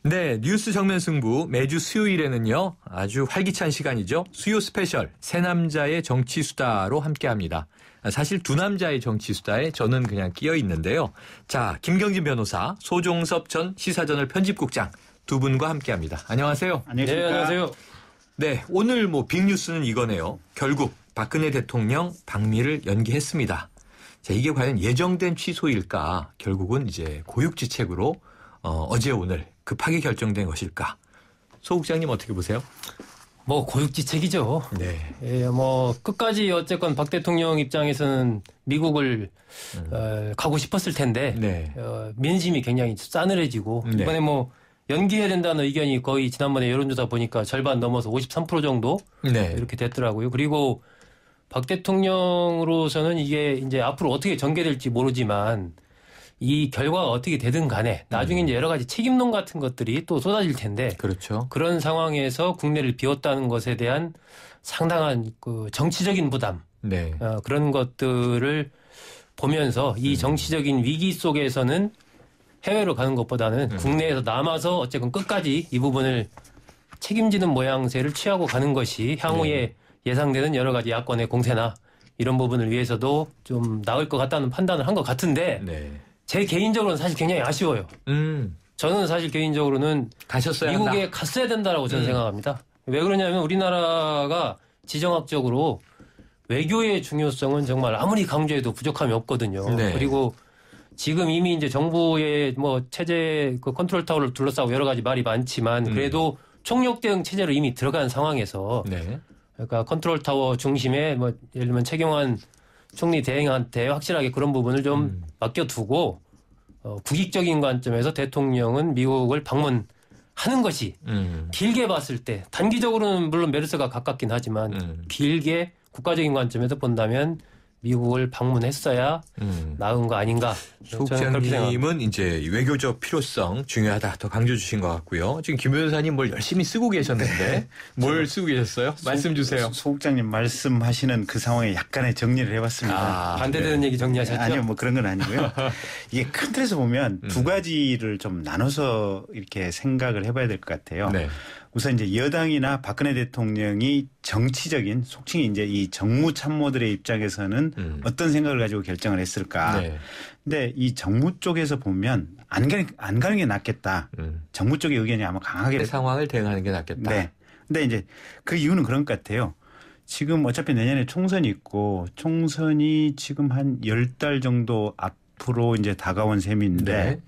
네, 뉴스 정면 승부 매주 수요일에는요. 아주 활기찬 시간이죠. 수요 스페셜 세 남자의 정치 수다로 함께합니다. 사실 두 남자의 정치 수다에 저는 그냥 끼어 있는데요. 자, 김경진 변호사, 소종섭 전 시사저널 편집국장 두 분과 함께합니다. 안녕하세요. 안녕하십니까. 네, 안녕하세요. 네, 오늘 빅뉴스는 이거네요. 결국 박근혜 대통령 방미를 연기했습니다. 자, 이게 과연 예정된 취소일까? 결국은 이제 고육지책으로 어제 오늘 급하게 결정된 것일까? 소 국장님 어떻게 보세요? 고육지책이죠. 네. 예, 끝까지 어쨌건 박 대통령 입장에서는 미국을 가고 싶었을 텐데 네. 민심이 굉장히 싸늘해지고 네. 이번에 연기해야 된다는 의견이 거의 지난번에 여론조사 보니까 절반 넘어서 53% 정도 네. 이렇게 됐더라고요. 그리고 박 대통령으로서는 이게 이제 앞으로 어떻게 전개될지 모르지만 이 결과가 어떻게 되든 간에 나중에 이제 여러 가지 책임론 같은 것들이 또 쏟아질 텐데 그렇죠. 그런 상황에서 국내를 비웠다는 것에 대한 상당한 정치적인 부담 네. 그런 것들을 보면서 이 정치적인 위기 속에서는 해외로 가는 것보다는 국내에서 남아서 어쨌든 끝까지 이 부분을 책임지는 모양새를 취하고 가는 것이 향후에 예상되는 여러 가지 야권의 공세나 이런 부분을 위해서도 좀 나을 것 같다는 판단을 한 것 같은데 네. 제 개인적으로는 사실 굉장히 아쉬워요. 저는 사실 개인적으로는 가셨어야 미국에 한다. 갔어야 된다라고 저는 생각합니다. 왜 그러냐면 우리나라가 지정학적으로 외교의 중요성은 정말 아무리 강조해도 부족함이 없거든요. 네. 그리고 지금 이미 이제 정부의 체제 컨트롤 타워를 둘러싸고 여러 가지 말이 많지만 그래도 총력 대응 체제로 이미 들어간 상황에서 네. 그러니까 컨트롤 타워 중심에 예를 들면 최경환 총리 대행한테 확실하게 그런 부분을 좀 맡겨두고 국익적인 관점에서 대통령은 미국을 방문하는 것이 길게 봤을 때 단기적으로는 물론 메르스가 가깝긴 하지만 길게 국가적인 관점에서 본다면 미국을 방문했어야 나은 거 아닌가. 소 국장님은 이제 외교적 필요성 중요하다 더 강조 주신 것 같고요. 지금 김 변호사님 뭘 열심히 쓰고 계셨는데 네. 뭘 쓰고 계셨어요? 말씀 주세요. 소 국장님 말씀하시는 그 상황에 약간의 정리를 해봤습니다. 반대되는 얘기 정리하셨죠? 아니요, 그런 건 아니고요. 이게 큰 틀에서 보면 두 가지를 좀 나눠서 이렇게 생각을 해봐야 될 것 같아요. 네. 우선 이제 여당이나 박근혜 대통령이 정치적인 속칭 이제 이 정무 참모들의 입장에서는 어떤 생각을 가지고 결정을 했을까. 네. 근데 이 정무 쪽에서 보면 안 가는 게 낫겠다. 정무 쪽의 의견이 아마 강하게. 상황을 대응하는 게 낫겠다. 네. 근데 이제 그 이유는 그런 것 같아요. 지금 어차피 내년에 총선이 있고 총선이 지금 한 10달 정도 앞으로 이제 다가온 셈인데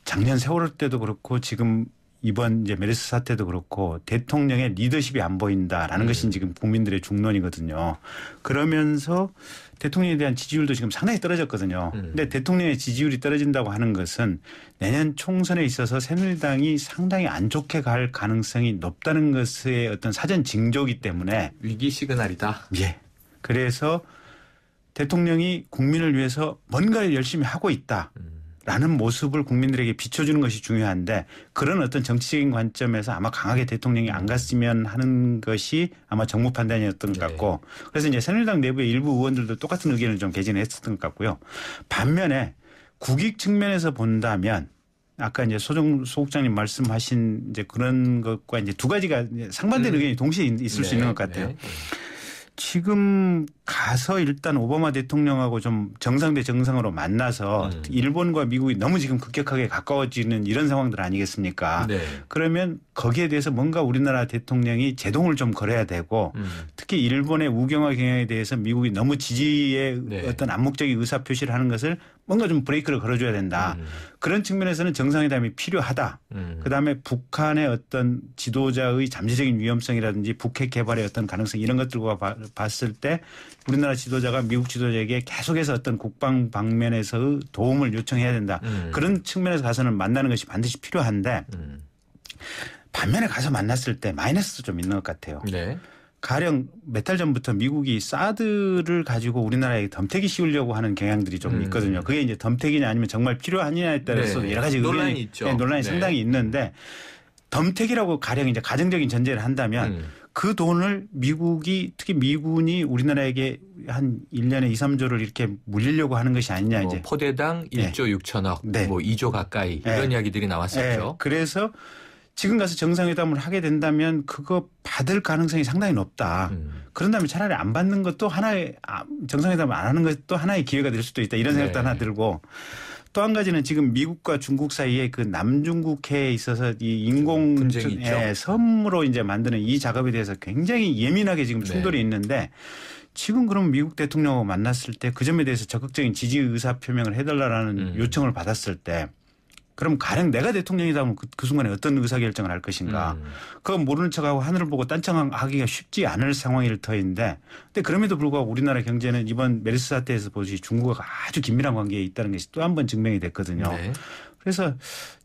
작년 세월호 때도 그렇고 지금 이번 이제 메르스 사태도 그렇고 대통령의 리더십이 안 보인다라는 것이 지금 국민들의 중론이거든요. 그러면서 대통령에 대한 지지율도 지금 상당히 떨어졌거든요. 근데 대통령의 지지율이 떨어진다고 하는 것은 내년 총선에 있어서 새누리당이 상당히 안 좋게 갈 가능성이 높다는 것의 어떤 사전 징조이기 때문에 위기 시그널이다. 예. 그래서 대통령이 국민을 위해서 뭔가를 열심히 하고 있다. 라는 모습을 국민들에게 비춰주는 것이 중요한데 그런 어떤 정치적인 관점에서 아마 강하게 대통령이 안 갔으면 하는 것이 아마 정무 판단이었던 것 같고 그래서 이제 새누리당 내부의 일부 의원들도 똑같은 의견을 좀 개진했었던 것 같고요. 반면에 국익 측면에서 본다면 아까 이제 소 국장님 말씀하신 이제 그런 것과 이제 두 가지가 상반된 의견이 동시에 있을 수 있는 것 같아요. 네. 지금 가서 일단 오바마 대통령하고 좀 정상 대 정상으로 만나서 일본과 미국이 너무 지금 급격하게 가까워지는 이런 상황들 아니겠습니까? 네. 그러면 거기에 대해서 뭔가 우리나라 대통령이 제동을 좀 걸어야 되고 특히 일본의 우경화 경향에 대해서 미국이 너무 지지의 어떤 암묵적인 의사표시를 하는 것을 뭔가 좀 브레이크를 걸어줘야 된다. 그런 측면에서는 정상회담이 필요하다. 그다음에 북한의 어떤 지도자의 잠재적인 위험성이라든지 북핵 개발의 어떤 가능성 이런 것들과 봤을 때 우리나라 지도자가 미국 지도자에게 계속해서 어떤 국방 방면에서의 도움을 요청해야 된다. 그런 측면에서 가서는 만나는 것이 반드시 필요한데 반면에 가서 만났을 때 마이너스도 좀 있는 것 같아요. 네. 가령 몇 달 전부터 미국이 사드를 가지고 우리나라에 덤태기 씌우려고 하는 경향들이 좀 있거든요. 그게 이제 덤태기냐 아니면 정말 필요하느냐에 따라서 여러 가지 논란이 의견이 있죠. 논란이 상당히 있는데 덤태기라고 가령 이제 가정적인 전제를 한다면 그 돈을 미국이 특히 미군이 우리나라에게 한 1년에 2, 3조를 이렇게 물리려고 하는 것이 아니냐 이제. 포대당 1조 6천억, 네. 뭐 2조 가까이 이런 이야기들이 나왔었죠. 네. 그래서 지금 가서 정상회담을 하게 된다면 그거 받을 가능성이 상당히 높다. 그런다면 차라리 안 받는 것도 하나의 정상회담을 안 하는 것도 하나의 기회가 될 수도 있다. 이런 생각도 하나 들고 또 한 가지는 지금 미국과 중국 사이에 그 남중국해에 있어서 이 인공 섬으로 이제 만드는 이 작업에 대해서 굉장히 예민하게 지금 충돌이 있는데 지금 그럼 미국 대통령하고 만났을 때 그 점에 대해서 적극적인 지지 의사 표명을 해달라는 요청을 받았을 때 그럼 가령 내가 대통령이다 그 순간에 어떤 의사결정을 할 것인가. 그거 모르는 척하고 하늘을 보고 딴청하기가 쉽지 않을 상황일 터인데 근데 그럼에도 불구하고 우리나라 경제는 이번 메르스 사태에서 보시 중국과 아주 긴밀한 관계에 있다는 것이 또 한 번 증명이 됐거든요. 네. 그래서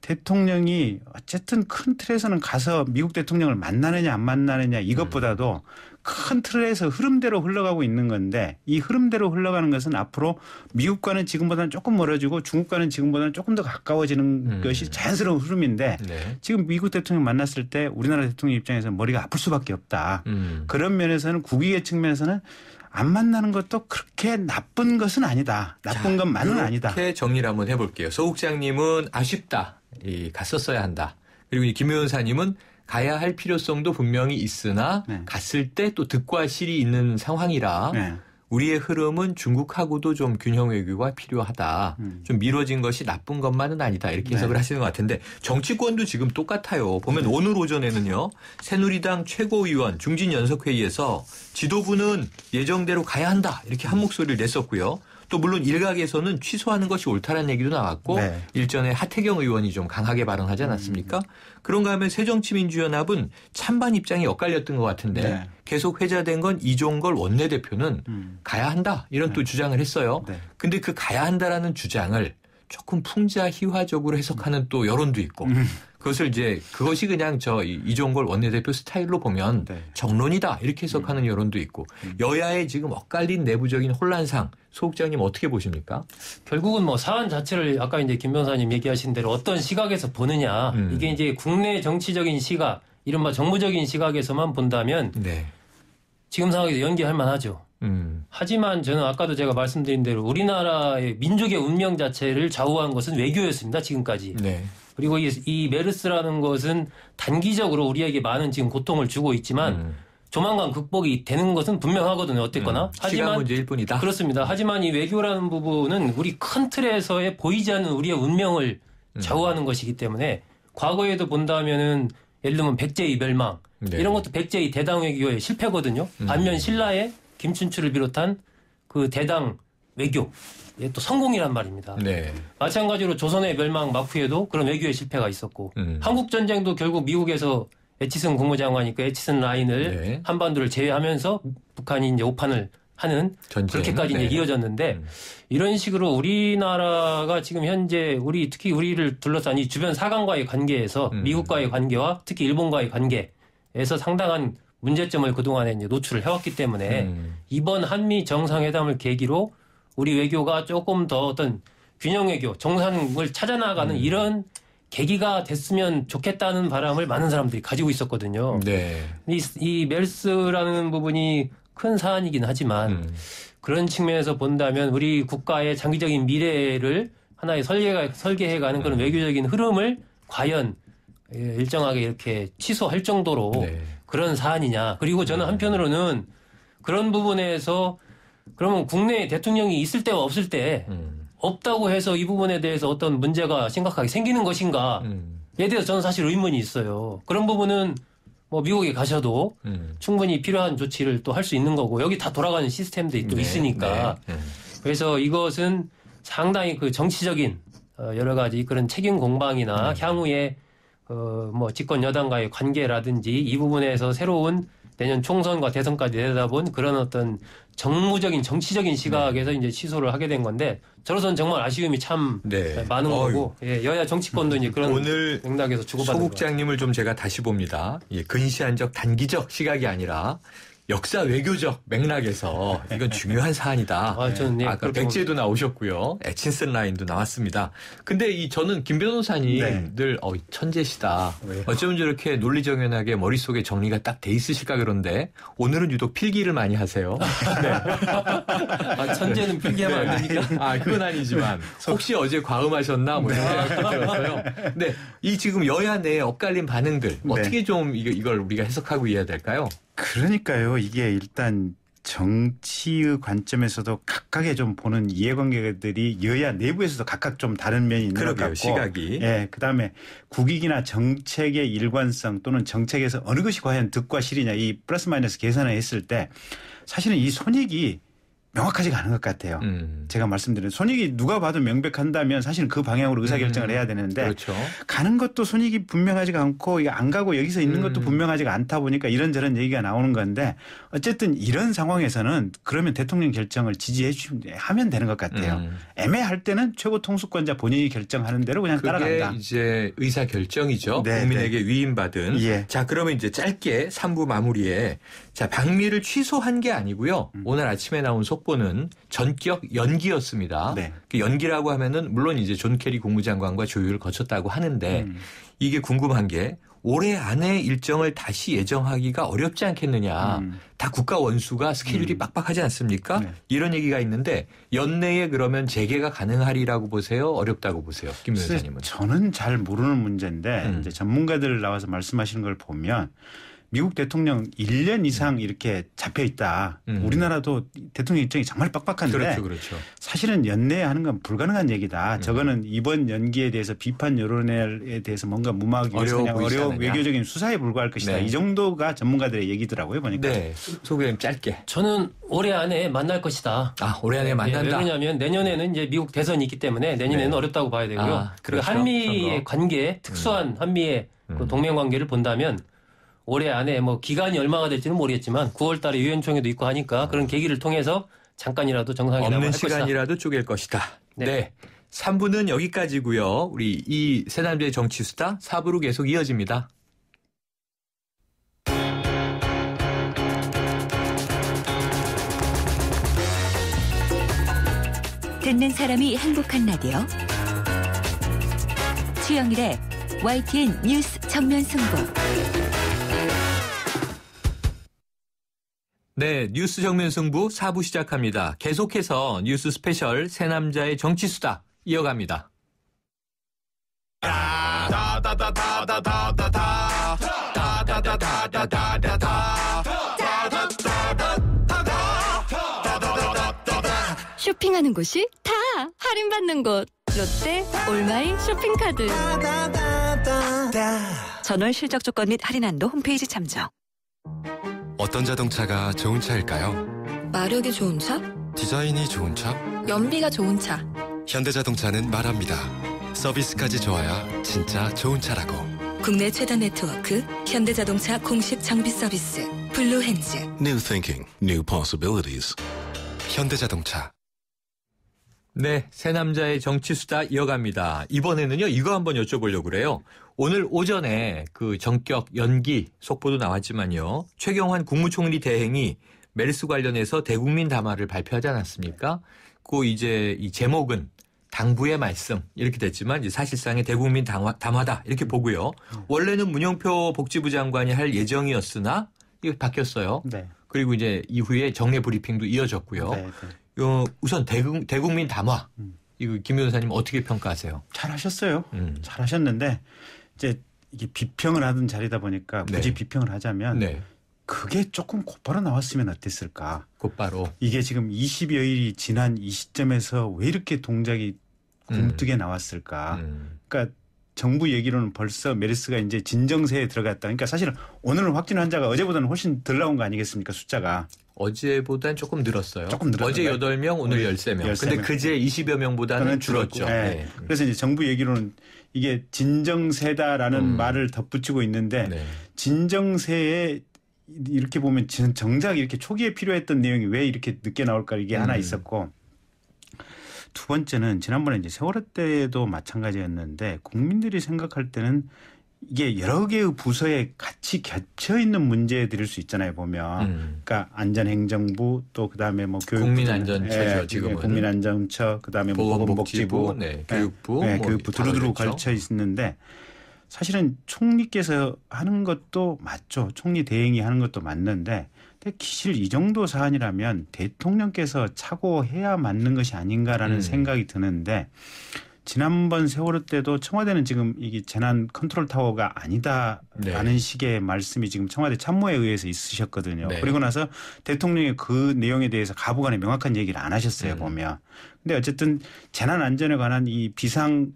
대통령이 어쨌든 큰 틀에서는 가서 미국 대통령을 만나느냐 안 만나느냐 이것보다도 큰 틀에서 흐름대로 흘러가고 있는 건데 이 흐름대로 흘러가는 것은 앞으로 미국과는 지금보다는 조금 멀어지고 중국과는 지금보다는 조금 더 가까워지는 것이 자연스러운 흐름인데 지금 미국 대통령 만났을 때 우리나라 대통령 입장에서 머리가 아플 수밖에 없다. 그런 면에서는 국익의 측면에서는 안 만나는 것도 그렇게 나쁜 것은 아니다. 나쁜 것만은 아니다. 이렇게 정리를 한번 해볼게요. 소 국장님은 아쉽다. 갔었어야 한다. 그리고 김 의원사님은 가야 할 필요성도 분명히 있으나 갔을 때 또 득과 실이 있는 상황이라 우리의 흐름은 중국하고도 좀 균형 외교가 필요하다. 좀 미뤄진 것이 나쁜 것만은 아니다. 이렇게 해석을 하시는 것 같은데 정치권도 지금 똑같아요. 보면 오늘 오전에는요. 새누리당 최고위원 중진연석회의에서 지도부는 예정대로 가야 한다. 이렇게 한 목소리를 냈었고요. 또 물론 일각에서는 취소하는 것이 옳다는 얘기도 나왔고 일전에 하태경 의원이 좀 강하게 발언하지 않았습니까? 그런가 하면 새정치민주연합은 찬반 입장이 엇갈렸던 것 같은데 계속 회자된 건 이종걸 원내대표는 가야 한다 이런 또 주장을 했어요. 근데 그 가야 한다라는 주장을 조금 풍자희화적으로 해석하는 또 여론도 있고 그것을 이제 그것이 그냥 이종걸 원내대표 스타일로 보면 정론이다 이렇게 해석하는 여론도 있고 여야의 지금 엇갈린 내부적인 혼란상 소 국장님 어떻게 보십니까? 결국은 뭐 사안 자체를 아까 이제 김 변호사님 얘기하신 대로 어떤 시각에서 보느냐 이게 이제 국내 정치적인 시각 이른바 정무적인 시각에서만 본다면 지금 상황에서 연기할 만하죠. 하지만 저는 아까도 제가 말씀드린 대로 우리나라의 민족의 운명 자체를 좌우한 것은 외교였습니다. 지금까지. 그리고 이 메르스라는 것은 단기적으로 우리에게 많은 지금 고통을 주고 있지만 조만간 극복이 되는 것은 분명하거든요. 어쨌거나. 하지만 시간 문제일 뿐이다. 그렇습니다. 하지만 이 외교라는 부분은 우리 큰 틀에서의 보이지 않는 우리의 운명을 좌우하는 것이기 때문에 과거에도 본다면은 예를 들면 백제의 멸망 이런 것도 백제의 대당 외교의 실패거든요. 반면 신라의 김춘추를 비롯한 그 대당 외교 또 성공이란 말입니다. 마찬가지로 조선의 멸망 막후에도 그런 외교의 실패가 있었고 한국전쟁도 결국 미국에서 에치슨 국무장관이 그 에치슨 라인을 한반도를 제외하면서 북한이 이제 오판을 하는 전쟁. 그렇게까지 이제 이어졌는데 이런 식으로 우리나라가 지금 현재 특히 우리를 둘러싼 이 주변 사강과의 관계에서 미국과의 관계와 특히 일본과의 관계에서 상당한 문제점을 그동안에 이제 노출을 해왔기 때문에 이번 한미 정상회담을 계기로 우리 외교가 조금 더 어떤 균형 외교, 정상을 찾아나가는 이런 계기가 됐으면 좋겠다는 바람을 많은 사람들이 가지고 있었거든요. 이 메르스라는 부분이 큰 사안이긴 하지만 그런 측면에서 본다면 우리 국가의 장기적인 미래를 하나의 설계해가는 그런 외교적인 흐름을 과연 일정하게 이렇게 취소할 정도로 그런 사안이냐. 그리고 저는 한편으로는 그런 부분에서 그러면 국내에 대통령이 있을 때와 없을 때 없다고 해서 이 부분에 대해서 어떤 문제가 심각하게 생기는 것인가에 대해서 저는 사실 의문이 있어요. 그런 부분은 뭐 미국에 가셔도 충분히 필요한 조치를 또 할 수 있는 거고 여기 다 돌아가는 시스템들이 또 있으니까 그래서 이것은 상당히 그 정치적인 여러 가지 그런 책임 공방이나 향후에 뭐 집권 여당과의 관계라든지 이 부분에서 새로운 내년 총선과 대선까지 내다본 그런 어떤 정무적인 정치적인 시각에서 이제 취소를 하게 된 건데 저로서는 정말 아쉬움이 참 많은 거고 여야 정치권도 이제 그런 오늘 맥락에서 주고받는 소 국장님을 좀 제가 다시 봅니다. 근시안적 단기적 시각이 아니라 역사 외교적 맥락에서 이건 중요한 사안이다. 아까 백제도 나오셨고요. 에친슨 라인도 나왔습니다. 근데 저는 김 변호사님 늘 천재시다. 왜요? 어쩌면 저렇게 논리정연하게 머릿속에 정리가 딱 돼 있으실까 그런데 오늘은 유독 필기를 많이 하세요. 천재는 필기하면 안 됩니까? 그건 아니지만 혹시 어제 과음하셨나 뭐 이런 생각도 들었어요. 근데 이 지금 여야 내의 엇갈린 반응들 어떻게 좀 이걸 우리가 해석하고 이해해야 될까요? 그러니까요. 이게 일단 정치의 관점에서도 각각의 좀 보는 이해관계들이 여야 내부에서도 각각 좀 다른 면이 있는 것 같고. 시각이. 예, 그다음에 국익이나 정책의 일관성 또는 정책에서 어느 것이 과연 득과 실이냐 이 플러스 마이너스 계산을 했을 때 사실은 이 손익이 명확하지가 않은 것 같아요. 제가 말씀드린 손익이 누가 봐도 명백한다면 사실은 그 방향으로 의사결정을 해야 되는데 그렇죠. 가는 것도 손익이 분명하지가 않고 이게 안 가고 여기서 있는 것도 분명하지가 않다 보니까 이런저런 얘기가 나오는 건데 어쨌든 이런 상황에서는 그러면 대통령 결정을 지지해 하면 되는 것 같아요. 애매할 때는 최고 통수권자 본인이 결정하는 대로 그냥 따라간다. 그게 이제 의사결정이죠. 네, 국민에게 위임받은. 예. 자, 그러면 이제 짧게 3부 마무리에 자, 방미를 취소한 게 아니고요. 오늘 아침에 나온 속보는 전격 연기였습니다. 네. 그 연기라고 하면은 물론 이제 존 케리 국무장관과 조율을 거쳤다고 하는데 이게 궁금한 게 올해 안에 일정을 다시 예정하기가 어렵지 않겠느냐. 다 국가 원수가 스케줄이 빡빡하지 않습니까? 네. 이런 얘기가 있는데 연내에 그러면 재개가 가능하리라고 보세요? 어렵다고 보세요? 김 변호사님은. 저는 잘 모르는 문제인데 이제 전문가들 나와서 말씀하시는 걸 보면 미국 대통령 1년 이상 이렇게 잡혀 있다. 우리나라도 대통령 일정이 정말 빡빡한데 그렇죠. 사실은 연내에 하는 건 불가능한 얘기다. 저거는 이번 연기에 대해서 비판 여론에 대해서 뭔가 무마하기 위해서 그냥 어려운 외교적인 수사에 불과할 것이다. 네. 이 정도가 전문가들의 얘기더라고요. 보니까. 네. 소장님 짧게. 저는 올해 안에 만날 것이다. 올해 안에 만난다. 왜냐하면 내년에는 이제 미국 대선이 있기 때문에 내년에는 어렵다고 봐야 되고요. 그리고 그렇죠. 한미의 관계, 특수한 한미의 그 동맹 관계를 본다면 올해 안에 뭐 기간이 얼마가 될지는 모르겠지만 9월 달에 유엔총회도 있고 하니까 그런 계기를 통해서 잠깐이라도 정상회담을 없는 할 것이다. 시간이라도 쪼갤 것이다. 네. 3부는 여기까지고요. 우리 이 세 남자의 정치수다 4부로 계속 이어집니다. 듣는 사람이 행복한 라디오 최영일의 YTN 뉴스 정면 승부. 네, 뉴스 정면 승부 4부 시작합니다. 계속해서 뉴스 스페셜 세 남자의 정치수다 이어갑니다. 쇼핑하는 곳이 다 할인받는 곳. 롯데 올마이 쇼핑카드. 전월 실적 조건 및 할인 한도 홈페이지 참조. 어떤 자동차가 좋은 차일까요? 마력이 좋은 차? 디자인이 좋은 차? 연비가 좋은 차. 현대자동차는 말합니다. 서비스까지 좋아야 진짜 좋은 차라고. 국내 최다 네트워크 현대자동차 공식 정비 서비스 블루핸즈. New thinking, new possibilities. 현대자동차. 네, 세 남자의 정치수다 이어갑니다. 이번에는요, 이거 한번 여쭤보려고 그래요. 오늘 오전에 그 전격 연기 속보도 나왔지만요. 최경환 국무총리 대행이 메르스 관련해서 대국민 담화를 발표하지 않았습니까? 그 이제 이 제목은 당부의 말씀 이렇게 됐지만 이제 사실상의 대국민 담화다 이렇게 보고요. 원래는 문영표 복지부 장관이 할 예정이었으나 이게 바뀌었어요. 네. 그리고 이제 이후에 정례 브리핑도 이어졌고요. 네. 우선 대국민 담화 이거 김 변호사님 어떻게 평가하세요? 잘하셨어요. 잘하셨는데 이제 이게 비평을 하던 자리다 보니까 굳이 비평을 하자면 그게 조금 곧바로 나왔으면 어땠을까. 곧바로. 이게 지금 20여일이 지난 이 시점에서 왜 이렇게 동작이 굼뜨게 나왔을까. 그러니까 정부 얘기로는 벌써 메르스가 이제 진정세에 들어갔다. 그러니까 사실은 오늘은 확진 환자가 어제보다는 훨씬 덜 나온 거 아니겠습니까? 숫자가. 어제보단 조금 늘었어요. 조금 늘었어요. 어제 8명, 오늘 13명. 근데 그제 20여 명보다는 줄었죠. 네. 그래서 이제 정부 얘기로는 이게 진정세다라는 말을 덧붙이고 있는데 진정세에 이렇게 보면 정작 이렇게 초기에 필요했던 내용이 왜 이렇게 늦게 나올까 이게 하나 있었고 두 번째는 지난번에 이제 세월호 때도 마찬가지였는데 국민들이 생각할 때는 이게 여러 개의 부서에 같이 겹쳐 있는 문제들일 수 있잖아요, 보면. 그러니까 안전행정부 또 그다음에 뭐 교육부. 국민안전처죠, 지금은. 국민안전처 그다음에 보건복지부, 네, 교육부. 네, 뭐 교육부 두루두루 걸쳐 있는데 사실은 총리께서 하는 것도 맞죠. 총리 대행이 하는 것도 맞는데 사실 이 정도 사안이라면 대통령께서 착오해야 맞는 것이 아닌가라는 생각이 드는데 지난번 세월호 때도 청와대는 지금 이게 재난 컨트롤 타워가 아니다라는 식의 말씀이 지금 청와대 참모에 의해서 있으셨거든요. 네. 그리고 나서 대통령이 그 내용에 대해서 가부간에 명확한 얘기를 안 하셨어요, 보면. 근데 어쨌든 재난 안전에 관한 이 비상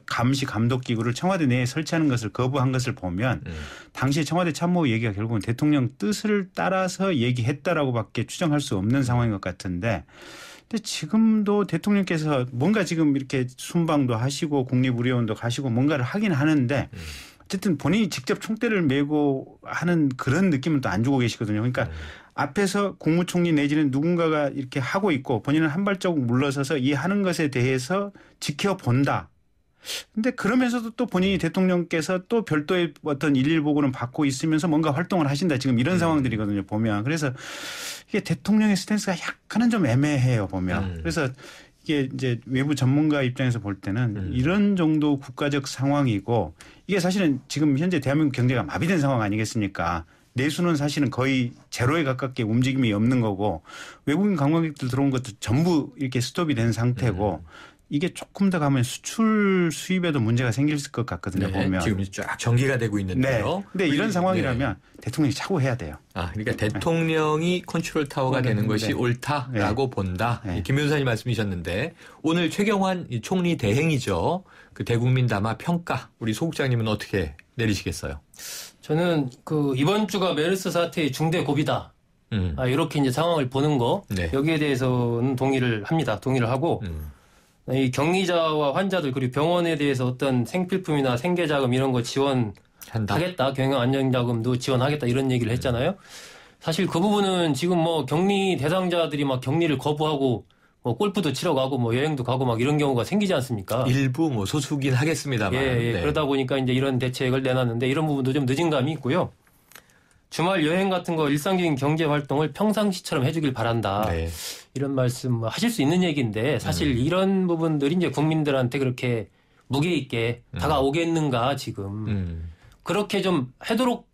감시 감독 기구를 청와대 내에 설치하는 것을 거부한 것을 보면 당시 청와대 참모 얘기가 결국은 대통령 뜻을 따라서 얘기했다라고밖에 추정할 수 없는 상황인 것 같은데 근데 지금도 대통령께서 뭔가 지금 이렇게 순방도 하시고 국립의료원도 가시고 뭔가를 하긴 하는데 어쨌든 본인이 직접 총대를 메고 하는 그런 느낌은 또 안 주고 계시거든요. 그러니까 앞에서 국무총리 내지는 누군가가 이렇게 하고 있고 본인은 한 발자국 물러서서 이 하는 것에 대해서 지켜본다. 근데 그러면서도 또 본인이 대통령께서 또 별도의 어떤 일일 보고는 받고 있으면서 뭔가 활동을 하신다. 지금 이런 상황들이거든요, 보면. 그래서 이게 대통령의 스탠스가 약간은 좀 애매해요, 보면. 그래서 이게 이제 외부 전문가 입장에서 볼 때는 이런 정도 국가적 상황이고 이게 사실은 지금 현재 대한민국 경제가 마비된 상황 아니겠습니까? 내수는 사실은 거의 제로에 가깝게 움직임이 없는 거고 외국인 관광객들 들어온 것도 전부 이렇게 스톱이 된 상태고 이게 조금 더 가면 수출 수입에도 문제가 생길 것 같거든요. 네, 보면. 지금 쫙 전개가 되고 있는데요. 네. 근데 이런 상황이라면 대통령이 착오해야 돼요. 그러니까 대통령이 컨트롤 타워가 되는 것이 옳다라고 본다. 김 변호사님 말씀이셨는데 오늘 최경환 총리 대행이죠. 그 대국민 담화 평가 우리 소 국장님은 어떻게 내리시겠어요? 저는 이번 주가 메르스 사태의 중대 고비다. 이렇게 이제 상황을 보는 거 여기에 대해서는 동의를 합니다. 동의를 하고 이 격리자와 환자들 그리고 병원에 대해서 어떤 생필품이나 생계자금 이런 거 지원하겠다. 경영안정자금도 지원하겠다 이런 얘기를 했잖아요. 사실 그 부분은 지금 뭐 격리 대상자들이 막 격리를 거부하고 뭐 골프도 치러 가고 뭐 여행도 가고 막 이런 경우가 생기지 않습니까? 일부 뭐 소수긴 하겠습니다만. 예. 그러다 보니까 이제 이런 대책을 내놨는데 이런 부분도 좀 늦은 감이 있고요. 주말 여행 같은 거 일상적인 경제 활동을 평상시처럼 해주길 바란다. 이런 말씀 하실 수 있는 얘기인데 사실 이런 부분들이 이제 국민들한테 그렇게 무게 있게 다가오겠는가 지금. 그렇게 좀 하도록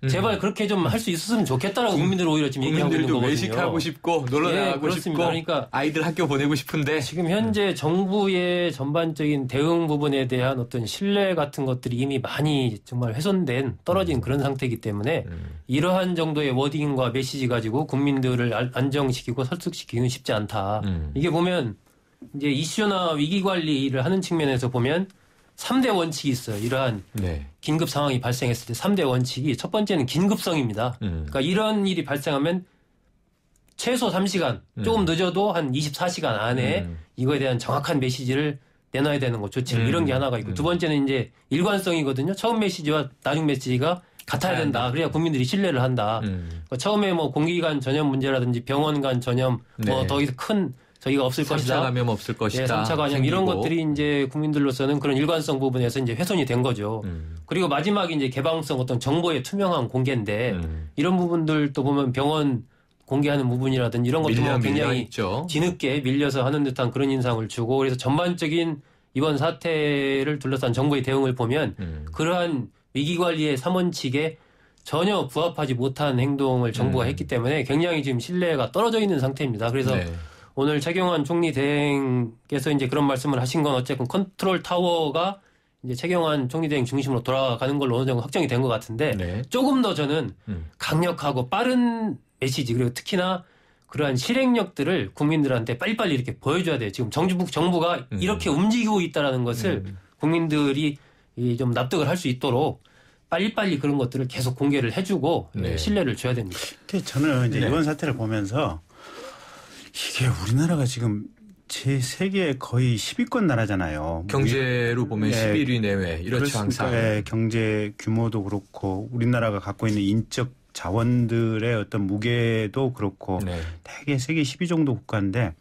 제발 그렇게 좀 할 수 있었으면 좋겠다라고 국민들 오히려 지금 얘기하고 있는 거거든요. 외식하고 싶고 놀러 나가고 싶고 그러니까 아이들 학교 보내고 싶은데 지금 현재 정부의 전반적인 대응 부분에 대한 어떤 신뢰 같은 것들이 이미 많이 정말 훼손된 떨어진 그런 상태이기 때문에 이러한 정도의 워딩과 메시지 가지고 국민들을 안정시키고 설득시키기는 쉽지 않다. 이게 보면 이제 이슈나 위기 관리를 하는 측면에서 보면 3대 원칙이 있어요. 이러한 긴급 상황이 발생했을 때 3대 원칙이 첫 번째는 긴급성입니다. 그러니까 이런 일이 발생하면 최소 3시간, 조금 늦어도 한 24시간 안에 이거에 대한 정확한 메시지를 내놔야 되는 거 조치를 이런 게 하나가 있고 두 번째는 이제 일관성이거든요. 처음 메시지와 나중 메시지가 같아야 된다. 그래야 국민들이 신뢰를 한다. 그러니까 처음에 뭐 공기관 전염 문제라든지 병원 간 전염 뭐 더 큰 저희가 없을 것이다. 3차 감염 없을 것이다. 3차 감염 이런 것들이 이제 국민들로서는 그런 일관성 부분에서 이제 훼손이 된 거죠. 그리고 마지막에 이제 개방성 어떤 정보의 투명한 공개인데 이런 부분들도 보면 병원 공개하는 부분이라든지 이런 것도 굉장히 뒤늦게 밀려서 하는 듯한 그런 인상을 주고 그래서 전반적인 이번 사태를 둘러싼 정부의 대응을 보면 그러한 위기관리의 3원칙에 전혀 부합하지 못한 행동을 정부가 했기 때문에 굉장히 지금 신뢰가 떨어져 있는 상태입니다. 그래서 오늘 최경환 총리 대행께서 이제 그런 말씀을 하신 건 어쨌든 컨트롤 타워가 이제 최경환 총리 대행 중심으로 돌아가는 걸로 어느 정도 확정이 된 것 같은데 조금 더 저는 강력하고 빠른 메시지 그리고 특히나 그러한 실행력들을 국민들한테 빨리빨리 이렇게 보여줘야 돼요. 지금 정부가 이렇게 움직이고 있다는 것을 국민들이 좀 납득을 할 수 있도록 빨리빨리 그런 것들을 계속 공개를 해주고 신뢰를 줘야 됩니다. 저는 이제 이번 사태를 보면서 이게 우리나라가 지금 제 세계 거의 10위권 나라잖아요. 경제로 보면 11위 내외 이렇죠 항상. 경제 규모도 그렇고 우리나라가 갖고 있는 인적 자원들의 어떤 무게도 그렇고 되게 세계 10위 정도 국가인데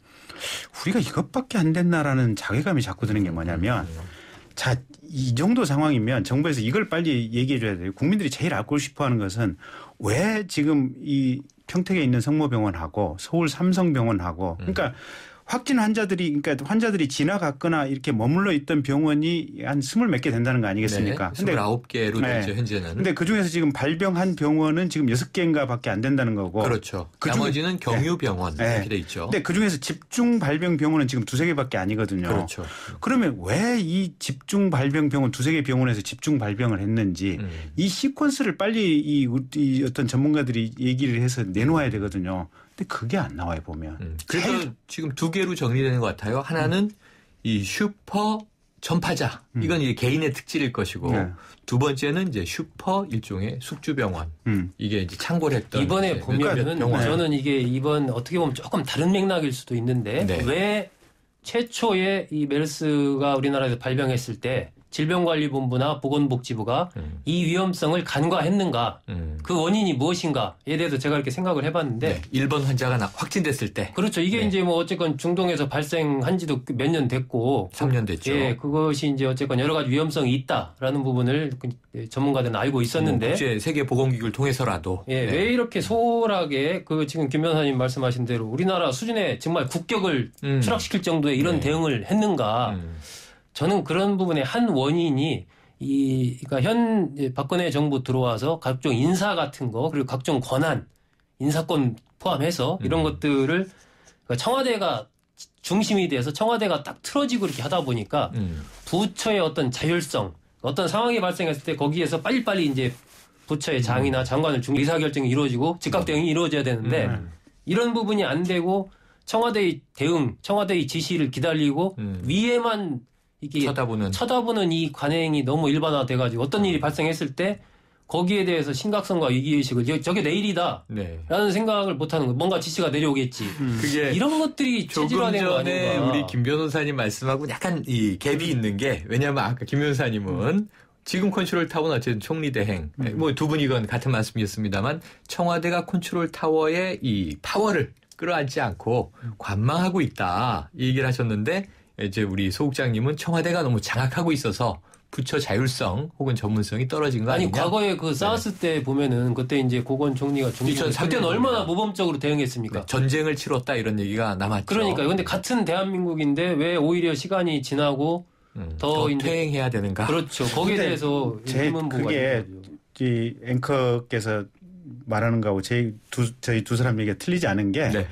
우리가 이것밖에 안 됐나라는 자괴감이 자꾸 드는 게 뭐냐면 자, 이 정도 상황이면 정부에서 이걸 빨리 얘기해 줘야 돼요. 국민들이 제일 알고 싶어 하는 것은 왜 지금 이 평택에 있는 성모병원하고 서울 삼성병원하고 그러니까 확진 환자들이 그러니까 환자들이 지나갔거나 이렇게 머물러 있던 병원이 한 20몇 개 된다는 거 아니겠습니까? 네, 29개로 되죠, 현재는. 근데 그중에서 지금 발병한 병원은 지금 6개인가밖에 안 된다는 거고. 그렇죠. 나머지는 경유병원 이렇게 돼 있죠. 근데 그중에서 집중 발병 병원은 지금 2-3개밖에 아니거든요. 그렇죠. 그러면 왜 이 집중 발병 병원 2-3개 병원에서 집중 발병을 했는지 이 시퀀스를 빨리 이 어떤 전문가들이 얘기를 해서 내놓아야 되거든요. 근데 그게 안 나와요, 보면. 그래서 지금 2개로 정리되는 것 같아요. 하나는 이 슈퍼 전파자. 이건 이제 개인의 특질일 것이고 두 번째는 이제 슈퍼 일종의 숙주병원. 이게 이제 창궐 했던. 이번에 보면은 병원. 저는 이게 이번 어떻게 보면 조금 다른 맥락일 수도 있는데 왜 최초에 이 메르스가 우리나라에서 발병했을 때 질병관리본부나 보건복지부가 이 위험성을 간과했는가 그 원인이 무엇인가에 대해서 제가 이렇게 생각을 해봤는데 1번 환자가 확진됐을 때 그렇죠. 이게 이제 뭐 어쨌건 중동에서 발생한 지도 몇 년 됐고 3년 됐죠. 예, 그것이 이제 어쨌건 여러 가지 위험성이 있다라는 부분을 전문가들은 알고 있었는데 국제 세계보건기구를 통해서라도 예, 왜 이렇게 소홀하게 그 지금 김 변호사님 말씀하신 대로 우리나라 수준의 정말 국격을 추락시킬 정도의 이런 대응을 했는가 저는 그런 부분의 한 원인이 그러니까 현 박근혜 정부 들어와서 각종 인사 같은 거 그리고 각종 권한, 인사권 포함해서 이런 것들을 그러니까 청와대가 중심이 돼서 청와대가 딱 틀어지고 이렇게 하다 보니까 부처의 어떤 자율성, 어떤 상황이 발생했을 때 거기에서 빨리빨리 이제 부처의 장이나 장관을 중심 의사결정이 이루어지고 즉각 대응이 이루어져야 되는데 이런 부분이 안 되고 청와대의 대응, 청와대의 지시를 기다리고 위에만 이게 쳐다보는 이 관행이 너무 일반화돼가지고 어떤 일이 발생했을 때 거기에 대해서 심각성과 위기의식을 저게 내일이다 라는 생각을 못하는 거 뭔가 지시가 내려오겠지. 그게 이런 것들이 체질화된 거 아닌가. 조금 전에 우리 김 변호사님 말씀하고 약간 이 갭이 있는 게 왜냐하면 아까 김 변호사님은 지금 컨트롤 타워는 어쨌든 총리 대행 뭐 두 분이건 같은 말씀이었습니다만 청와대가 컨트롤 타워의 이 파워를 끌어안지 않고 관망하고 있다 이 얘기를 하셨는데 이제 우리 소 국장님은 청와대가 너무 장악하고 있어서 부처 자율성 혹은 전문성이 떨어진 거 아니냐? 아니 과거에 그 사우스 때 보면은 그때 이제 고건 총리가 그때는 얼마나 모범적으로 대응했습니까? 전쟁을 치렀다 이런 얘기가 남았죠. 그러니까요. 근데 같은 대한민국인데 왜 오히려 시간이 지나고 더 퇴행해야 되는가? 그렇죠. 거기에 대해서 그게 이 앵커께서 말하는 거하고 저희 두 사람 얘기가 틀리지 않은 게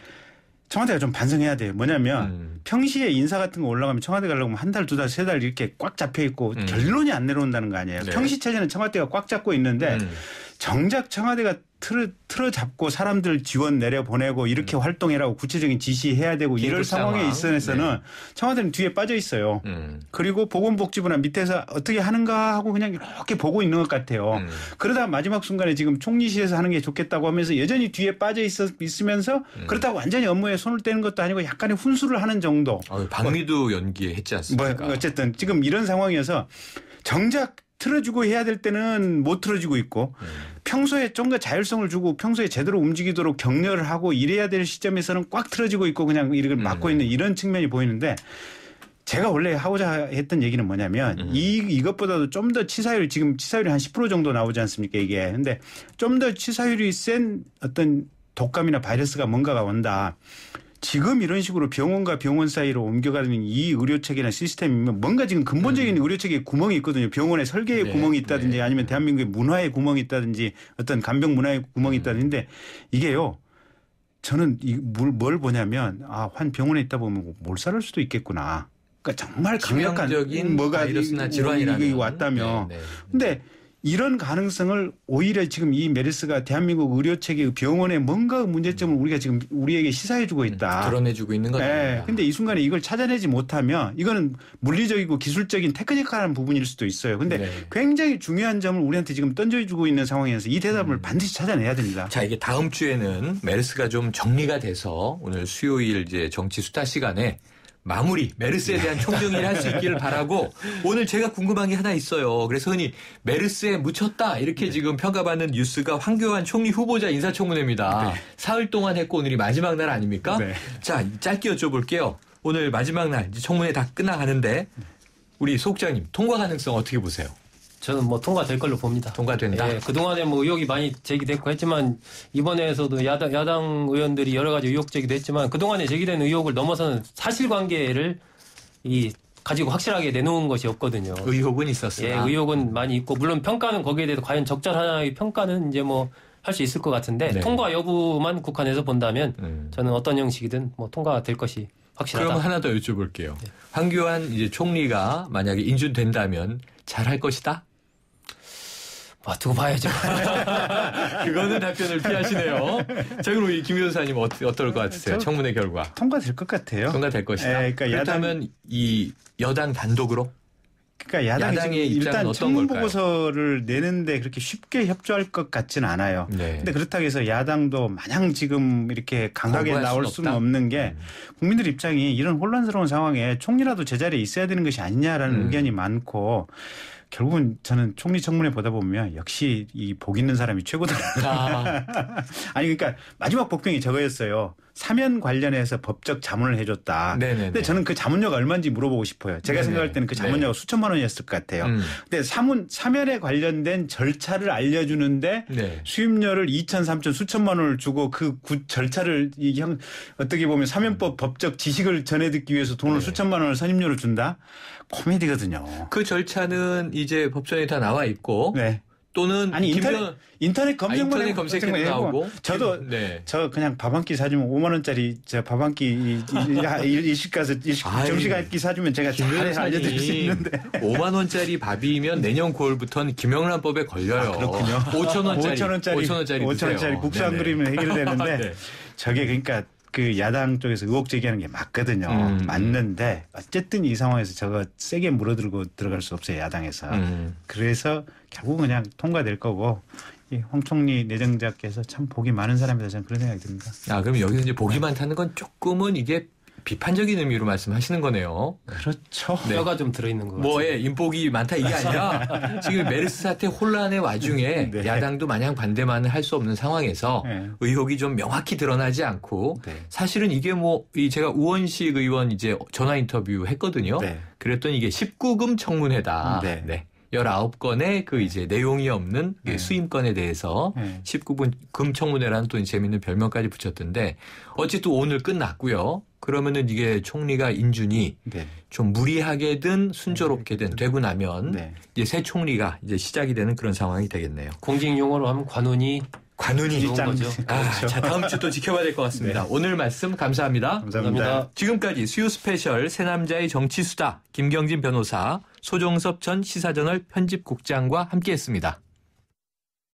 청와대가 좀 반성해야 돼요. 뭐냐면 평시에 인사 같은 거 올라가면 청와대 가려면 한 달, 2달, 3달 이렇게 꽉 잡혀 있고 결론이 안 내려온다는 거 아니에요. 평시 체제는 청와대가 꽉 잡고 있는데 정작 청와대가 틀어 잡고 사람들 지원 내려보내고 이렇게 활동해라고 구체적인 지시해야 되고 이럴 상황에 있어서는 청와대는 뒤에 빠져 있어요. 그리고 보건복지부나 밑에서 어떻게 하는가 하고 그냥 이렇게 보고 있는 것 같아요. 그러다 마지막 순간에 지금 총리실에서 하는 게 좋겠다고 하면서 여전히 뒤에 빠져 있으면서 그렇다고 완전히 업무에 손을 떼는 것도 아니고 약간의 훈수를 하는 정도. 방미도 연기했지 않습니까? 어쨌든 지금 이런 상황이어서 정작 틀어주고 해야 될 때는 못 틀어주고 있고 평소에 좀 더 자율성을 주고 평소에 제대로 움직이도록 격려를 하고 이래야 될 시점에서는 꽉 틀어지고 있고 그냥 이걸 막고 있는 이런 측면이 보이는데 제가 원래 하고자 했던 얘기는 뭐냐면 이것보다도 좀 더 치사율 지금 치사율이 한 10% 정도 나오지 않습니까 이게. 근데 좀 더 치사율이 센 어떤 독감이나 바이러스가 뭔가가 온다. 지금 이런 식으로 병원과 병원 사이로 옮겨가는 이 의료체계나 시스템이면 뭔가 지금 근본적인 의료체계에 구멍이 있거든요. 병원의 설계에 구멍이 있다든지 아니면 대한민국의 문화에 구멍이 있다든지 어떤 간병 문화에 구멍이 있다든지 이게요. 저는 뭘 보냐면 한 병원에 있다 보면 몰살할 수도 있겠구나. 그러니까 정말 강력한 뭐가 바이러스나 질환이 왔다며. 근데 이런 가능성을 오히려 지금 이 메르스가 대한민국 의료체계 병원에 뭔가 문제점을 우리가 지금 우리에게 시사해주고 있다. 드러내주고 있는 거죠. 네. 근데 이 순간에 이걸 찾아내지 못하면 이거는 물리적이고 기술적인 테크니컬한 부분일 수도 있어요. 근데 굉장히 중요한 점을 우리한테 지금 던져주고 있는 상황에서 이 대답을 반드시 찾아내야 됩니다. 자, 이게 다음 주에는 메르스가 좀 정리가 돼서 오늘 수요일 이제 정치 수다 시간에 마무리 메르스에 대한 총정리를 할 수 있기를 바라고 오늘 제가 궁금한 게 하나 있어요. 그래서 흔히 메르스에 묻혔다 이렇게 지금 평가받는 뉴스가 황교안 총리 후보자 인사청문회입니다. 사흘 동안 했고 오늘이 마지막 날 아닙니까? 자, 짧게 여쭤볼게요. 오늘 마지막 날 이제 청문회 다 끝나가는데 우리 소국장님 통과 가능성 어떻게 보세요? 저는 뭐 통과될 걸로 봅니다. 통과된다. 예, 그동안에 뭐 의혹이 많이 제기됐고 했지만 이번에서도 야당 의원들이 여러 가지 의혹 제기도 했지만 그동안에 제기된 의혹을 넘어서는 사실관계를 가지고 확실하게 내놓은 것이 없거든요. 의혹은 있었으나. 예, 의혹은 많이 있고 물론 평가는 거기에 대해서 과연 적절하냐의 평가는 이제 뭐 할 수 있을 것 같은데 네. 통과 여부만 국한해서 본다면 저는 어떤 형식이든 뭐 통과될 것이 확실하다. 그럼 하나 더 여쭤볼게요. 황교안 이제 총리가 만약에 인준된다면 잘할 것이다? 두고 봐야죠. 그거는 답변을 피하시네요. 자, 그럼 우리 김 변호사님 어떨 것 같으세요? 청문회 결과. 통과될 것 같아요. 통과될 것이다. 그러니까 그렇다면 이 여당 단독으로? 그러니까 야당이 입장은 일단 어떤 청문 걸까요? 보고서를 내는데 그렇게 쉽게 협조할 것 같지는 않아요. 네. 근데 그렇다고 해서 야당도 마냥 지금 이렇게 강하게 거부할 나올 수는 수는 없다? 없는 게 국민들 입장이 이런 혼란스러운 상황에 총리라도 제자리에 있어야 되는 것이 아니냐라는 의견이 많고 결국은 저는 총리 청문회 보다 보면 역시 이 복 있는 사람이 최고다. 아니 그러니까 마지막 복병이 저거였어요. 사면 관련해서 법적 자문을 해줬다. 네네네. 근데 저는 그 자문료가 얼마인지 물어보고 싶어요. 제가 네네. 생각할 때는 그 자문료가 수천만 원이었을 것 같아요. 근데 사면에 관련된 절차를 알려주는데 네. 수임료를 2천, 3천, 수천만 원을 주고 그 절차를 어떻게 보면 사면법 법적 지식을 전해 듣기 위해서 돈을 수천만 원을 선임료를 준다? 코미디거든요. 그 절차는 이제 법전에 다 나와 있고 네. 또는 아니 인터넷 검색만 인터넷 해보고 검색해도 해보고 나오고 저도 네. 저 그냥 밥 한 끼 사주면 5만 원짜리 저 밥 한 끼 일식 가서 정식 한 끼 사주면 제가 잘 알려드릴 수 있는데 5만 원짜리 밥이면 내년 9월부터는 김영란법에 걸려요. 그렇군요. 5천 원짜리 5천원짜리 국수 한 그림은 해결되는데 네. 저게 그러니까 그 야당 쪽에서 의혹 제기하는 게 맞거든요. 맞는데 어쨌든 이 상황에서 저거 세게 물어들고 들어갈 수 없어요. 야당에서. 그래서 결국 그냥 통과될 거고 이 황 총리 내정자께서 참 복이 많은 사람이다 저는 그런 생각이 듭니다. 아, 그럼 여기서 이제 복이 많다는 건 조금은 이게 비판적인 의미로 말씀하시는 거네요. 그렇죠. 뼈가 좀 들어있는 거 같아요. 뭐에 인복이 많다 이게 아니라 지금 메르스 사태 혼란의 와중에 네. 야당도 마냥 반대만을 할 수 없는 상황에서 네. 의혹이 좀 명확히 드러나지 않고 네. 사실은 이게 제가 우원식 의원 이제 전화 인터뷰 했거든요. 네. 그랬더니 이게 19금 청문회다. 네. 네. 19건의 그 이제 내용이 없는 수임건에 대해서 19금 청문회라는 또 재미있는 별명까지 붙였던데 어쨌든 오늘 끝났고요. 그러면은 이게 총리가 인준이 네. 좀 무리하게든 순조롭게든 되고 나면 이제 새 총리가 이제 시작이 되는 그런 상황이 되겠네요. 공직 용어로 하면 관운이 좋은 거죠. 그렇죠. 자, 다음 주 또 지켜봐야 될 것 같습니다. 오늘 말씀 감사합니다. 감사합니다. 지금까지 수요 스페셜 새 남자의 정치수다 김경진 변호사, 소정섭 전 시사저널 편집국장과 함께했습니다.